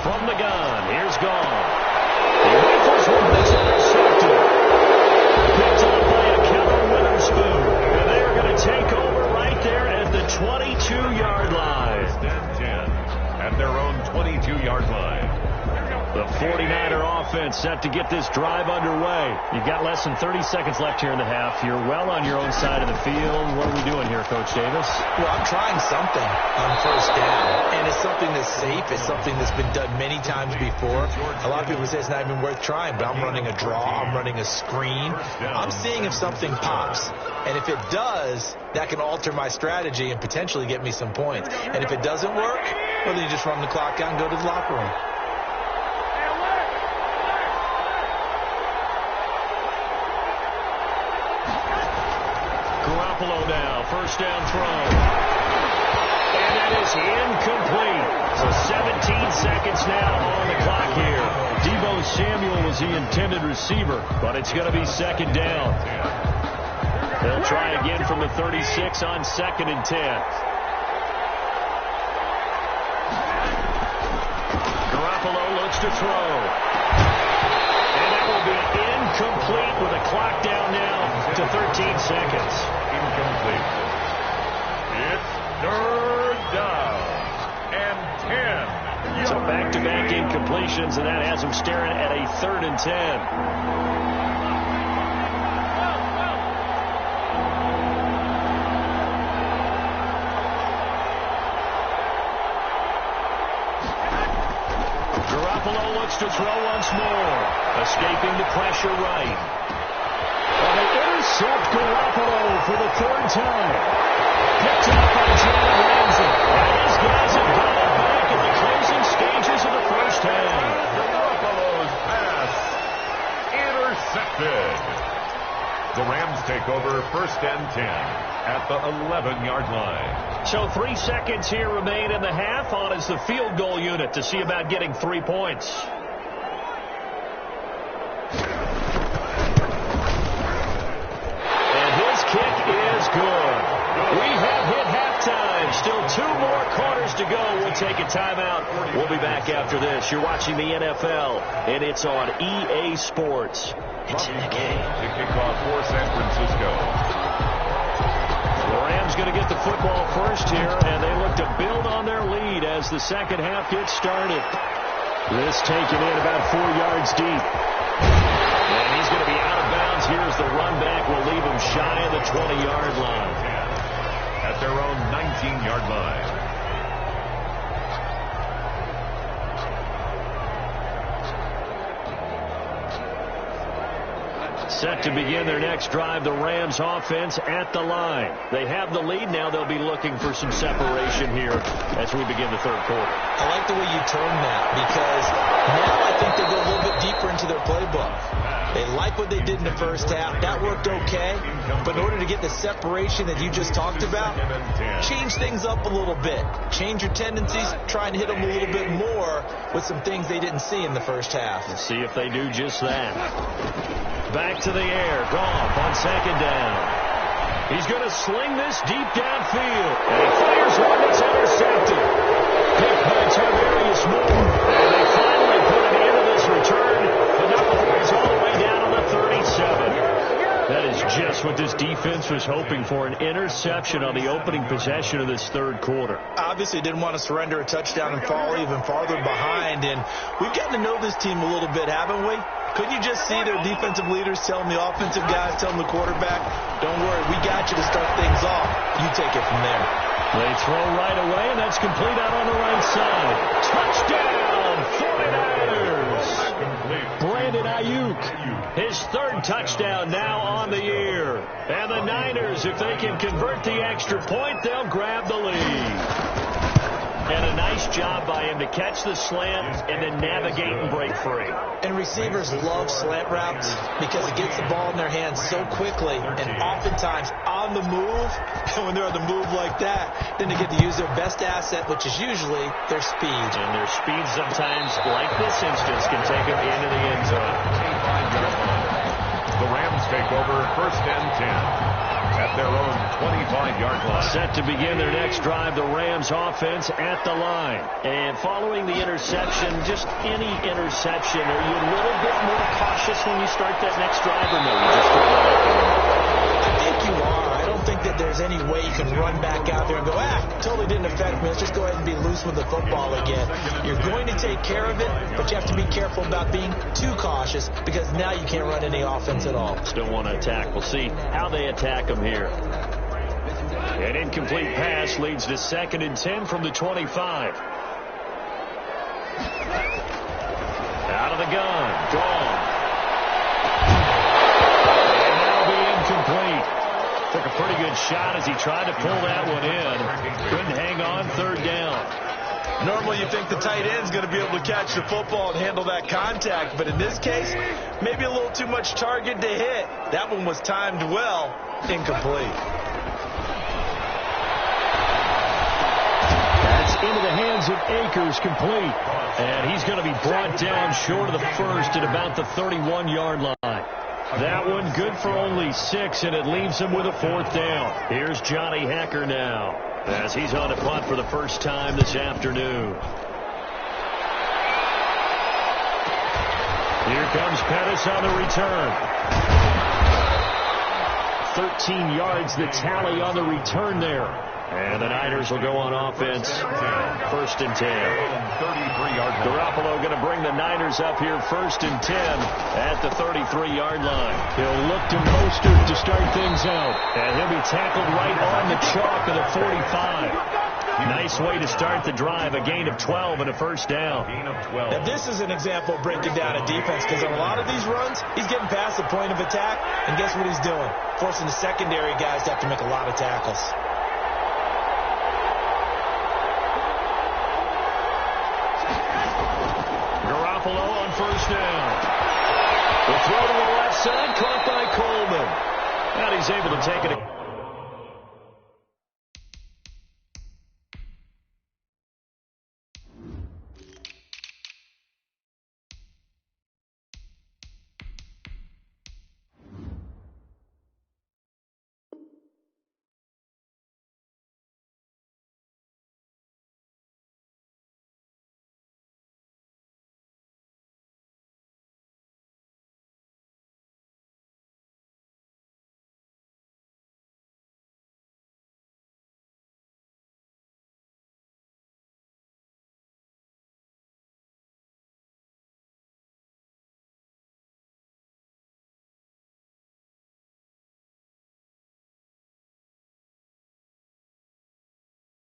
From the gun, here's Gone. He rifles one that's intercepted. Picked up by a Kevin Witherspoon. And they're going to take over right there at the 22-yard line. 10 at their own 22-yard line. The 49er offense set to get this drive underway. You've got less than 30 seconds left here in the half. You're well on your own side of the field. What are we doing here, Coach Davis? Well, I'm trying something on first down, and it's something that's safe. It's something that's been done many times before. A lot of people say it's not even worth trying, but I'm running a draw. I'm running a screen. I'm seeing if something pops, and if it does, that can alter my strategy and potentially get me some points. And if it doesn't work, well, then you just run the clock out and go to the locker room. Garoppolo now, first down throw. And that is incomplete. So 17 seconds now on the clock here. Deebo Samuel was the intended receiver, but it's going to be 2nd down. They'll try again from the 36 on 2nd and 10. Garoppolo looks to throw. And that will be incomplete with a clock down now to 13 seconds. Incomplete. It's 3rd down and 10. So back-to-back incompletions, and that has them staring at a 3rd and 10. Garoppolo looks to throw once more. Escaping the pressure right. And they intercept Garoppolo for the 3rd time. Picked up by Jalen Ramsey. And these guys have got it back in the closing stages of the first half. Garoppolo's pass intercepted. The Rams take over 1st and 10 at the 11-yard line. So 3 seconds here remain in the half. On is the field goal unit to see about getting 3 points. And his kick is good. We have hit halftime. Still 2 more quarters to go. We'll take a timeout. We'll be back after this. You're watching the NFL, and it's on EA Sports. It's in the game. To kick off for San Francisco. The Rams going to get the football first here, and they look to build on their lead as the second half gets started. This taken in about 4 yards deep. And he's going to be out of bounds here's the run back. Will leave them shy of the 20-yard line. At their own 19-yard line. Set to begin their next drive, the Rams offense at the line. They have the lead. Now they'll be looking for some separation here as we begin the third quarter. I like the way you term that, because now I think they go a little bit deeper into their playbook. They like what they did in the first half. That worked okay. But in order to get the separation that you just talked about, change things up a little bit. Change your tendencies. Try and hit them a little bit more with some things they didn't see in the first half. Let's see if they do just that. Back to the air. Goff on second down. He's going to sling this deep downfield. And he fires one that's intercepted. Picked by Tarvarius Moore. And they finally put an end to this return. But not before he's all the way down on the 37. That is just what this defense was hoping for, an interception on the opening possession of this third quarter. Obviously didn't want to surrender a touchdown and fall even farther behind. And we've gotten to know this team a little bit, haven't we? Couldn't you just see their defensive leaders telling the offensive guys, telling the quarterback, don't worry, we got you to start things off. You take it from there. They throw right away, and that's complete out on the right side. Touchdown, 49ers! Brandon Ayuk, his third touchdown now on the year. And the Niners, if they can convert the extra point, they'll grab the lead. And a nice job by him to catch the slant and then navigate and break free. And receivers love slant routes because it gets the ball in their hands so quickly and oftentimes on the move. And when they're on the move like that, then they get to use their best asset, which is usually their speed. And their speed sometimes, like this instance, can take them into the end zone. The Rams take over first and 10. At their own 25-yard line. Set to begin their next drive, the Rams offense at the line. And following the interception, just any interception, are you a little bit more cautious when you start that next drive, or no? You just throw it up? I think you are. I don't think that there's any way you can run back out there and go, totally didn't affect me. Let's just go ahead and be loose with the football again. You're going to take care of it, but you have to be careful about being too cautious because now you can't run any offense at all. Still want to attack. We'll see how they attack them here. An incomplete pass leads to 2nd and 10 from the 25. Out of the gun. Gone. And that'll be incomplete. Took a pretty good shot as he tried to pull that one in. Couldn't hang on, 3rd down. Normally you think the tight end's going to be able to catch the football and handle that contact, but in this case, maybe a little too much target to hit. That one was timed well. Incomplete. That's into the hands of Akers, complete. And he's going to be brought down short of the first at about the 31-yard line. That one good for only 6, and it leaves him with a 4th down. Here's Johnny Hacker now as he's on a punt for the first time this afternoon. Here comes Pettis on the return. 13 yards the tally on the return there. And the Niners will go on offense. 1st and 10. Garoppolo going to bring the Niners up here 1st and 10 at the 33-yard line. He'll look to Mostert to start things out. And he'll be tackled right on the chalk of the 45. Nice way to start the drive. A gain of 12 and a 1st down. Now this is an example of breaking down a defense because on a lot of these runs, he's getting past the point of attack. And guess what he's doing? Forcing the secondary guys to have to make a lot of tackles. On 1st down. The throw to the left side, caught by Coleman. And he's able to take it.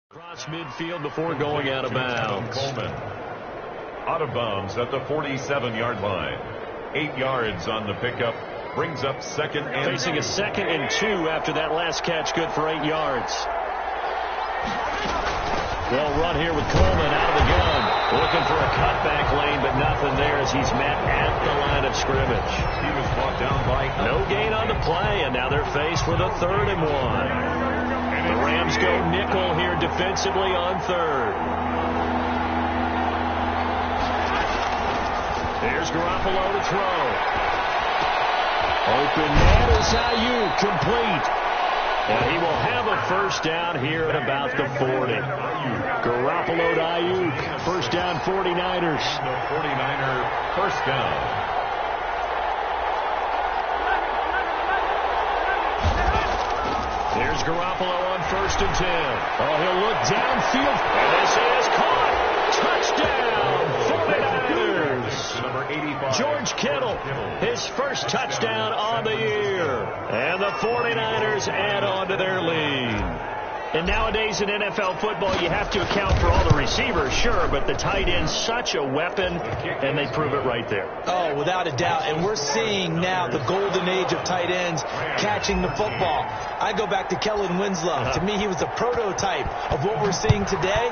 Cross midfield before going out of bounds. Coleman. Out of bounds at the 47-yard line. 8 yards on the pickup. Brings up second and facing a 2nd and 2 after that last catch, good for 8 yards. They'll run here with Coleman out of the gun. Looking for a cutback lane, but nothing there as he's met at the line of scrimmage. He was brought down by no gain on the play, and now they're faced with a 3rd and 1. The Rams go nickel here defensively on 3rd. There's Garoppolo to throw. Open man is Ayuk, complete. And he will have a 1st down here at about the 40. Garoppolo to Ayuk, 1st down 49ers. 49er 1st down. There's Garoppolo on 1st and 10. Oh, he'll look downfield. And this is caught. Touchdown, 49ers. Number 85. George Kittle, his 1st touchdown on the year. And the 49ers add on to their lead. And nowadays in NFL football, you have to account for all the receivers, sure, but the tight end's such a weapon, and they prove it right there. Oh, without a doubt. And we're seeing now the golden age of tight ends catching the football. I go back to Kellen Winslow. To me, he was a prototype of what we're seeing today.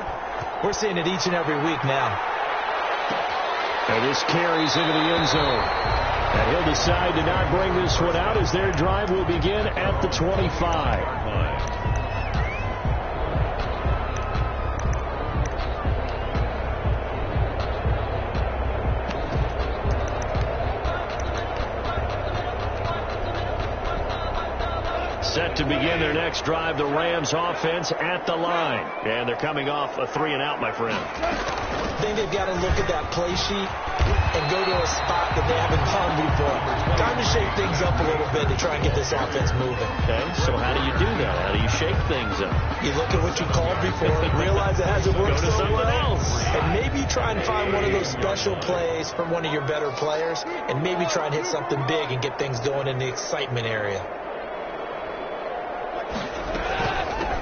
We're seeing it each and every week now. And this carries into the end zone. And he'll decide to not bring this one out as their drive will begin at the 25. Set to begin their next drive, the Rams offense at the line. And they're coming off a 3-and-out, my friend. I think they've got to look at that play sheet and go to a spot that they haven't gone before. Time to shake things up a little bit to try and get this offense moving. Okay, so how do you do that? How do you shake things up? You look at what you called before and realize it hasn't worked so well. And maybe try and find one of those special plays from one of your better players and maybe try and hit something big and get things going in the excitement area.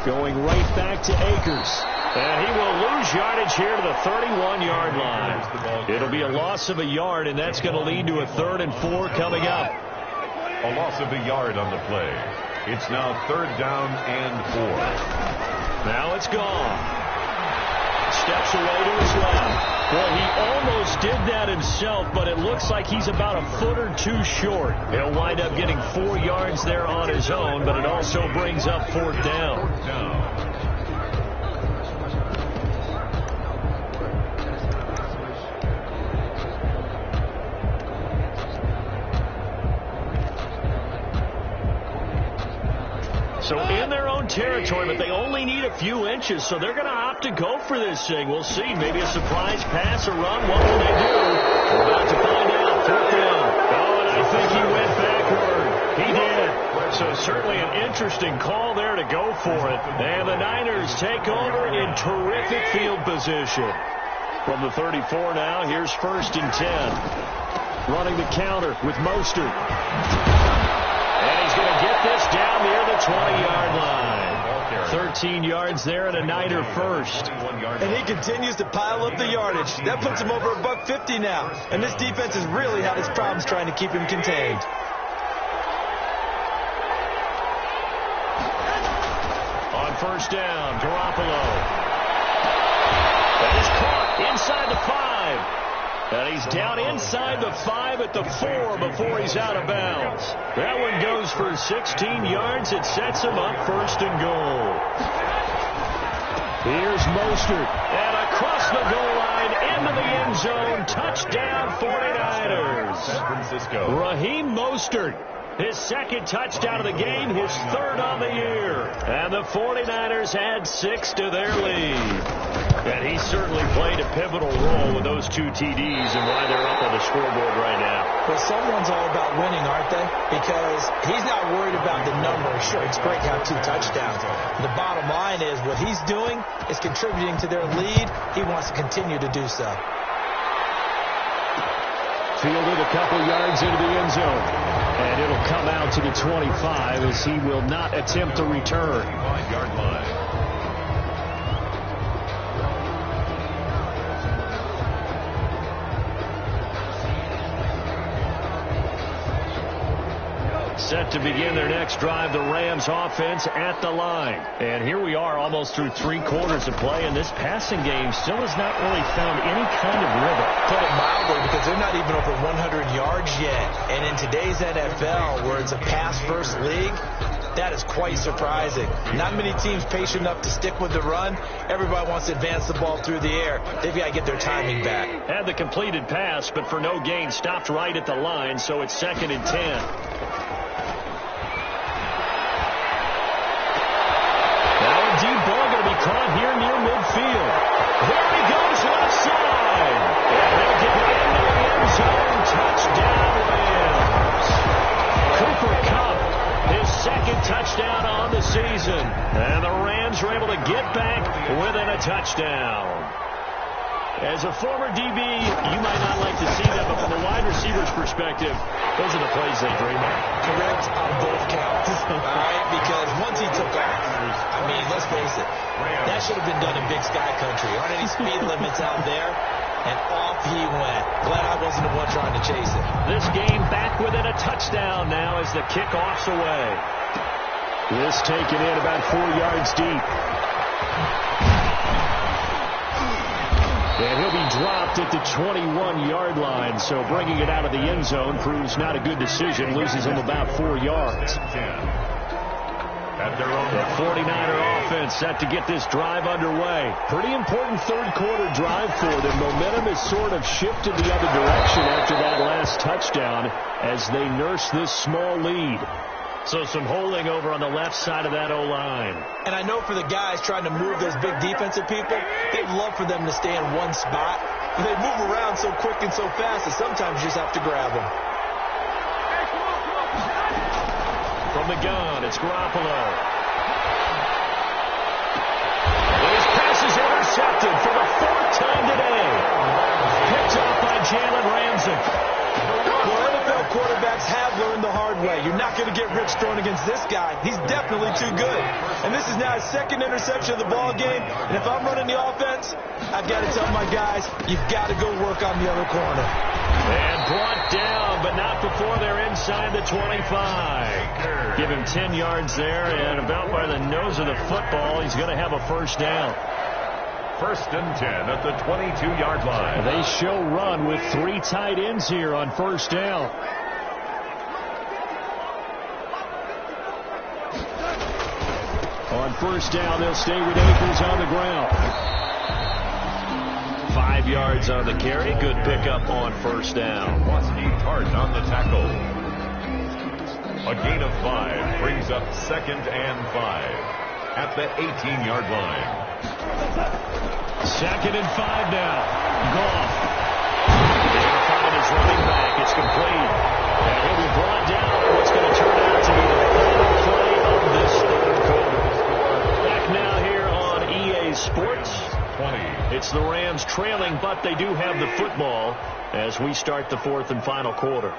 Going right back to Akers. And he will lose yardage here to the 31-yard line. It'll be a loss of a yard, and that's going to lead to a 3rd and 4 coming up. A loss of a yard on the play. It's now 3rd down and 4. Now it's gone. Steps away to his left. Well, he almost did that himself, but it looks like he's about a foot or two short. He'll wind up getting 4 yards there on his own, but it also brings up 4th down. So in their own territory, but they only need a few inches, so they're going to opt to go for this thing. We'll see. Maybe a surprise pass or run. What will they do? We're about to find out. 4th down. Oh, and I think he went backward. He did. So certainly an interesting call there to go for it. And the Niners take over in terrific field position. From the 34 now, here's 1st and 10. Running the counter with Mostert. And he's going to get this down near the 20-yard line. 13 yards there and a Niner 1st. And he continues to pile up the yardage. That puts him over $150 now. And this defense has really had its problems trying to keep him contained. On 1st down, Garoppolo. That is caught inside the 5. And he's down inside the 5 at the 4 before he's out of bounds. That one goes for 16 yards. It sets him up 1st and goal. Here's Mostert. And across the goal line into the end zone. Touchdown 49ers. San Francisco. Raheem Mostert. His 2nd touchdown of the game, his 3rd on the year. And the 49ers add 6 to their lead. And he certainly played a pivotal role with those 2 TDs and why they're up on the scoreboard right now. Well, someone's all about winning, aren't they? Because he's not worried about the number. Sure, it's great to have 2 touchdowns. The bottom line is what he's doing is contributing to their lead. He wants to continue to do so. Fielded a couple yards into the end zone. And it'll come out to the 25 as he will not attempt to return. 5-yard line. Set to begin their next drive, the Rams offense at the line. And here we are almost through 3 quarters of play, and this passing game still has not really found any kind of rhythm. Put it mildly, because they're not even over 100 yards yet. And in today's NFL, where it's a pass-first league, that is quite surprising. Not many teams patient enough to stick with the run. Everybody wants to advance the ball through the air. They've got to get their timing back. Had the completed pass, but for no gain, stopped right at the line, so it's 2nd and 10. Now a deep ball going to be caught here near midfield. There he goes left side. And he'll get into the end zone. Touchdown, Rams. Cooper Kupp, his 2nd touchdown on the season. And the Rams are able to get back within a touchdown. As a former DB, you might not like to see that, but from a wide receiver's perspective, those are the plays they dream of. Correct on both counts. All right, because once he took off, I mean, let's face it, that should have been done in Big Sky Country. Aren't any speed limits out there? And off he went. Glad I wasn't the one trying to chase it. This game back within a touchdown now as the kickoff's away. This taken in about 4 yards deep. And he'll be dropped at the 21-yard line, so bringing it out of the end zone proves not a good decision. Loses him about 4 yards. The 49er offense set to get this drive underway. Pretty important 3rd quarter drive for them. Momentum has sort of shifted the other direction after that last touchdown as they nurse this small lead. So some holding over on the left side of that O-line. And I know for the guys trying to move those big defensive people, they'd love for them to stay in one spot. But they move around so quick and so fast that sometimes you just have to grab them. From the gun, it's Garoppolo. His pass is intercepted for the 4th time today. Picked off by Jalen Ramsey. Well, NFL quarterbacks have learned the hard way. You're not going to get rich throwing against this guy. He's definitely too good. And this is now his 2nd interception of the ball game. And if I'm running the offense, I've got to tell my guys, you've got to go work on the other corner. And brought down, but not before they're inside the 25. Give him 10 yards there, and about by the nose of the football, he's going to have a 1st down. 1st and 10 at the 22-yard line. They show run with 3 tight ends here on 1st down. On 1st down, they'll stay with Akers on the ground. 5 yards on the carry. Good pickup on 1st down. Wasney Hart on the tackle. A gain of 5 brings up 2nd and 5 at the 18-yard line. 2nd and 5 now. Goff. They'll find his running back. It's complete. And he'll be brought down for what's going to turn out to be the final play of this 3rd quarter. Back now here on EA Sports. 20. It's the Rams trailing, but they do have the football as we start the 4th and final quarter.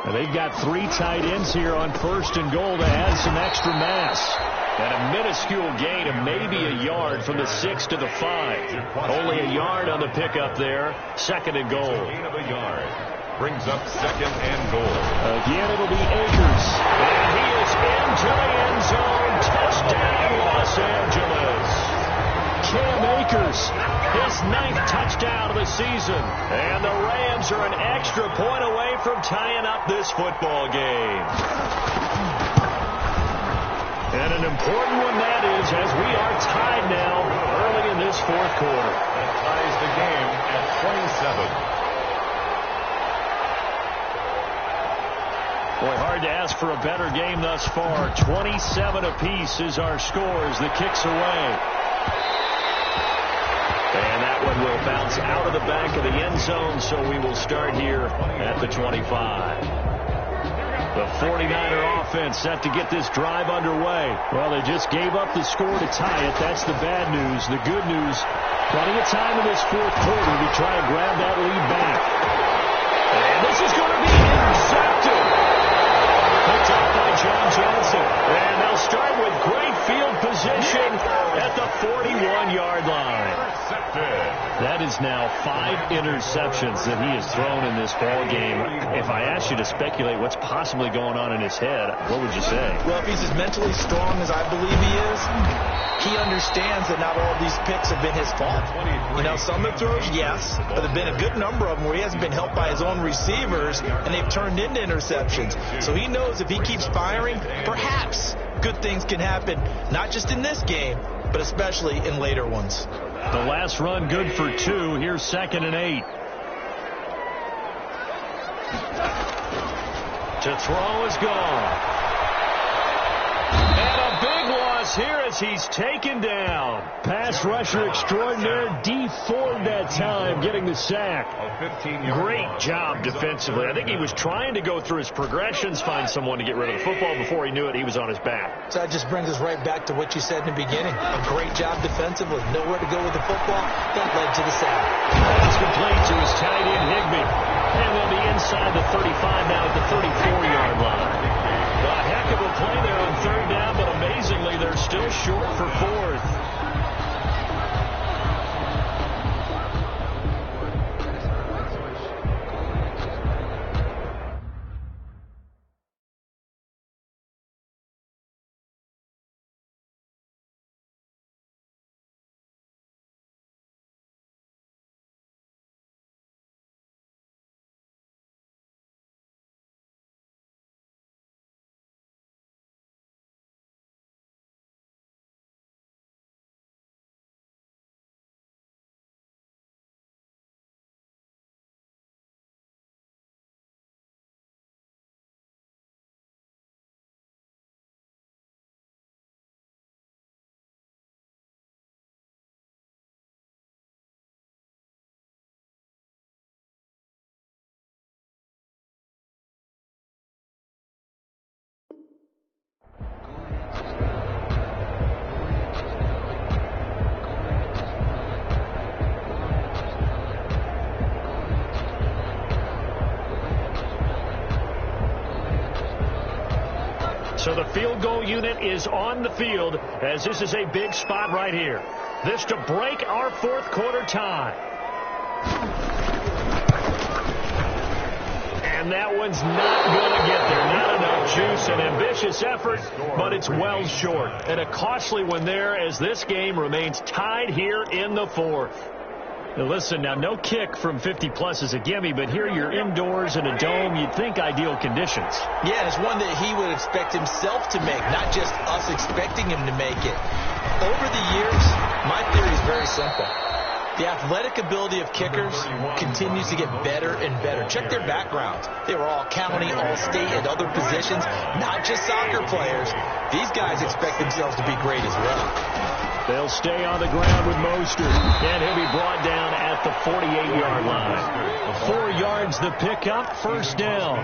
And they've got 3 tight ends here on 1st and goal to add some extra mass. And a minuscule gain of maybe a yard from the 6 to the 5. Only a yard on the pickup there. 2nd and goal. Gain of a yard brings up 2nd and goal. Again, it'll be Akers. And he is into the end zone. Touchdown, Los Angeles. Cam Akers, his 9th touchdown of the season. And the Rams are an extra point away from tying up this football game. And an important one that is, as we are tied now early in this 4th quarter. That ties the game at 27. Boy, hard to ask for a better game thus far. 27 apiece is our scores. The kick's away. And that one will bounce out of the back of the end zone, so we will start here at the 25. The 49er offense set to get this drive underway. Well, they just gave up the score to tie it. That's the bad news. The good news, plenty of time in this 4th quarter to try and grab that lead back. And this is going to be intercepted. Picked up by John Johnson. And they'll start with great field position at the 41-yard line. at 5. That is now 5 interceptions that he has thrown in this ball game. If I asked you to speculate what's possibly going on in his head, what would you say? Well, if he's as mentally strong as I believe he is, he understands that not all these picks have been his fault. You know, some of the throws, yes, but there have been a good number of them where he hasn't been helped by his own receivers, and they've turned into interceptions. So he knows if he keeps firing, perhaps good things can happen, not just in this game, but especially in later ones. The last run good for 2. Here's 2nd and 8. To throw is gone. And a big loss here as he's taken down. Pass rusher extraordinaire, D Ford that time, getting the sack. Great job defensively. I think he was trying to go through his progressions, find someone to get rid of the football. Before he knew it, he was on his back. So that just brings us right back to what you said in the beginning. A great job defensively. Nowhere to go with the football. That led to the sack. That's complete to his tight end, Higbee. And they'll be inside the 35 now at the 34-yard line. A heck of a play there on 3rd down, but amazingly, they're still short for 4th. So the field goal unit is on the field as this is a big spot right here. This to break our 4th quarter tie. And that one's not going to get there. Not enough juice. An ambitious effort, but it's well short. And a costly one there as this game remains tied here in the 4th. Now listen, now no kick from 50-plus is a gimme, but here you're indoors in a dome. You'd think ideal conditions. Yeah, it's one that he would expect himself to make, not just us expecting him to make it. Over the years, my theory is very simple. The athletic ability of kickers continues to get better and better. Check their backgrounds. They were all county, all state, and other positions, not just soccer players. These guys expect themselves to be great as well. They'll stay on the ground with Mostert, and he'll be brought down at the 48-yard line. 4 yards the pickup, 1st down.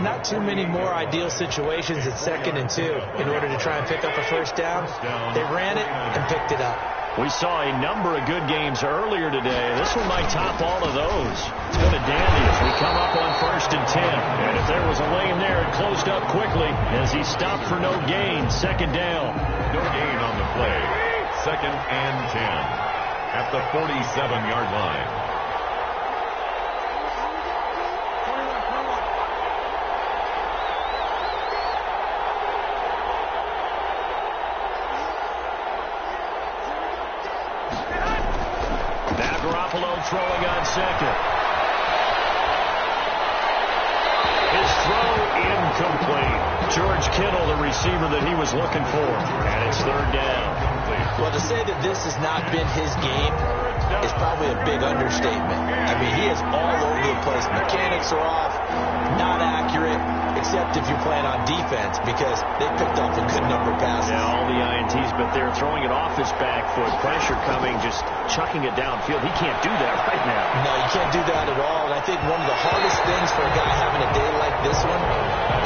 Not too many more ideal situations at 2nd and 2 in order to try and pick up a 1st down. They ran it and picked it up. We saw a number of good games earlier today. This one might top all of those. It's been a dandy as we come up on 1st and 10. And if there was a lane there, it closed up quickly as he stopped for no gain. 2nd down. No gain on the play. 2nd and 10 at the 47-yard line. Now Garoppolo throwing on 2nd. His throw incomplete. George Kittle, the receiver that he was looking for. And it's 3rd down. Well, to say that this has not been his game is probably a big understatement. I mean, he is all over the place. Mechanics are off, not accurate, except if you're playing on defense because they picked up a good number of passes. Yeah, all the INTs, but they're throwing it off his back foot. Pressure coming, just chucking it downfield. He can't do that right now. No, you can't do that at all. And I think one of the hardest things for a guy having a day like this one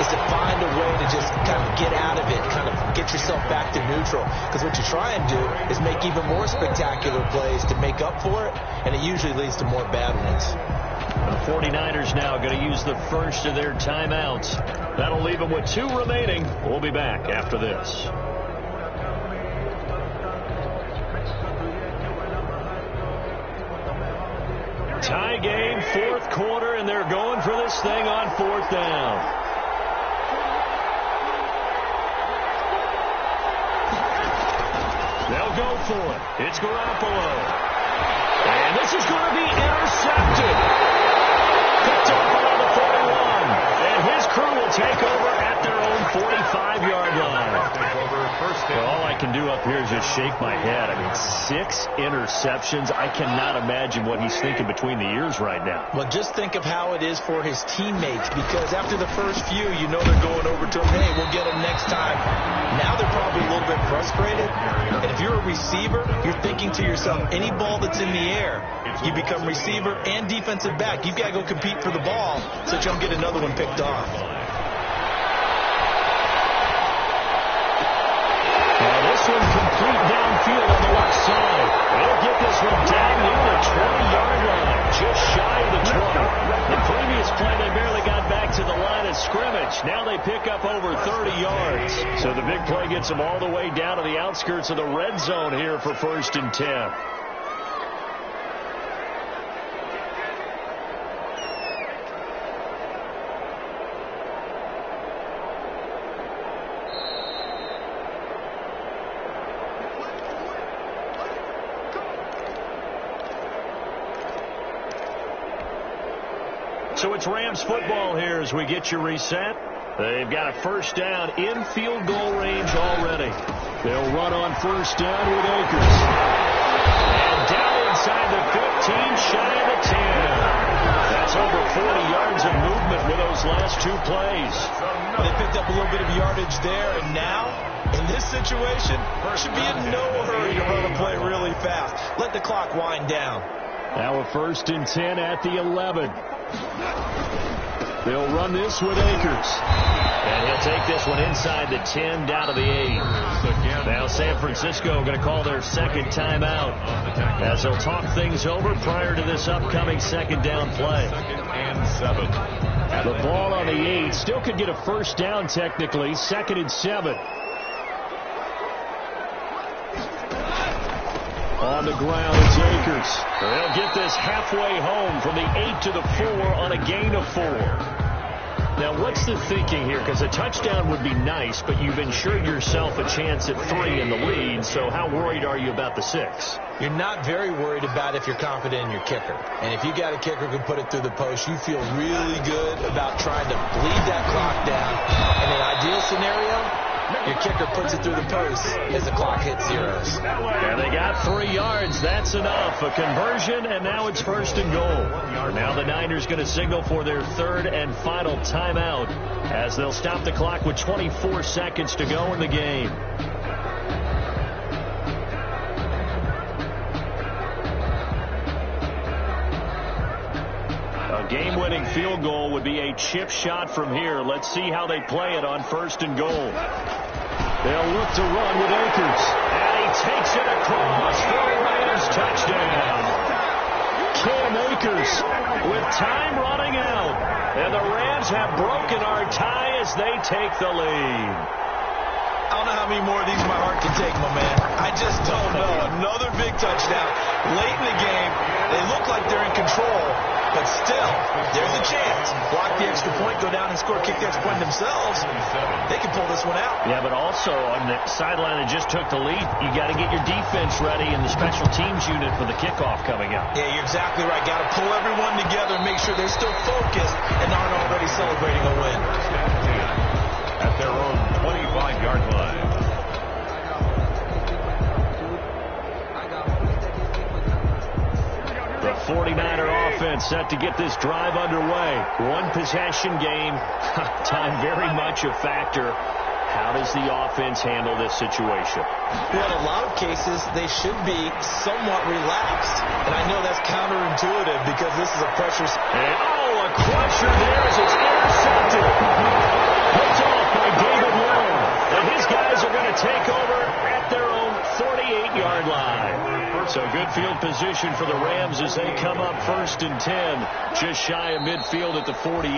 is to find a way to just kind of get out of it, kind of get yourself back to neutral. Because what you try and do is make even more spectacular plays to make up for it, and it usually leads to more bad ones. The 49ers now going to use the first of their timeouts. That'll leave them with 2 remaining. We'll be back after this. Tie game, fourth quarter, and they're going for this thing on fourth down. They'll go for it. It's Garoppolo. And this is going to be intercepted. Picked off around the 41. And his crew will take over at their own 45-yard line. Well, all I can do up here is just shake my head. I mean, 6 interceptions. I cannot imagine what he's thinking between the ears right now. Well, just think of how it is for his teammates, because after the first few, you know they're going over to him, hey, we'll get him next time. Now they're probably a little bit frustrated. And if you're a receiver, you're thinking to yourself, any ball that's in the air, you become receiver and defensive back. You've got to go compete for the ball so that you don't get another one picked off. This one complete downfield on the left side. They'll get this one down near the 20-yard line, just shy of the 20. The previous play, they barely got back to the line of scrimmage. Now they pick up over 30 yards. So the big play gets them all the way down to the outskirts of the red zone here for 1st and 10. So it's Rams football here as we get you reset. They've got a first down in field goal range already. They'll run on first down with Akers. And down inside the 15, shy of the 10. That's over 40 yards of movement with those last 2 plays. They picked up a little bit of yardage there, and now, in this situation, should be in no hurry to run a play really fast. Let the clock wind down. Now a 1st and 10 at the 11. They'll run this with Akers. And he'll take this one inside the 10 down to the 8. Now San Francisco going to call their second timeout as they'll talk things over prior to this upcoming second down play. 2nd and 7. The ball on the 8 still could get a first down technically. 2nd and 7. On the ground, it's Akers. They'll get this halfway home from the 8 to the 4 on a gain of 4. Now, what's the thinking here? Because a touchdown would be nice, but you've ensured yourself a chance at 3 in the lead, so how worried are you about the 6? You're not very worried about if you're confident in your kicker. And if you got a kicker who can put it through the post, you feel really good about trying to bleed that clock down. In an ideal scenario, your kicker puts it through the post as the clock hits zeros. And they got 3 yards. That's enough. A conversion, and now it's 1st and goal. Now the Niners going to signal for their 3rd and final timeout as they'll stop the clock with 24 seconds to go in the game. A game-winning field goal would be a chip shot from here. Let's see how they play it on 1st and goal. They'll look to run with Akers. And he takes it across for a Rams touchdown. Cam Akers with time running out. And the Rams have broken our tie as they take the lead. I don't know how many more of these my heart can take, my man. I just don't know. Another big touchdown. Late in the game, they look like they're in control, but still, there's a chance. Block the extra point, go down and score, kick the extra point themselves. They can pull this one out. Yeah, but also on the sideline that just took the lead, you got to get your defense ready in the special teams unit for the kickoff coming up. Yeah, you're exactly right. Got to pull everyone together and make sure they're still focused and aren't already celebrating a win. At their own 25-yard line. The 49er offense set to get this drive underway. One possession game. Time very much a factor. How does the offense handle this situation? Well, in a lot of cases, they should be somewhat relaxed. And I know that's counterintuitive because this is a pressure. And, a crusher there as it's intercepted. Picked off by David Long. And his guys are going to take over at their own 48-yard line. So good field position for the Rams as they come up 1st and 10. Just shy of midfield at the 48.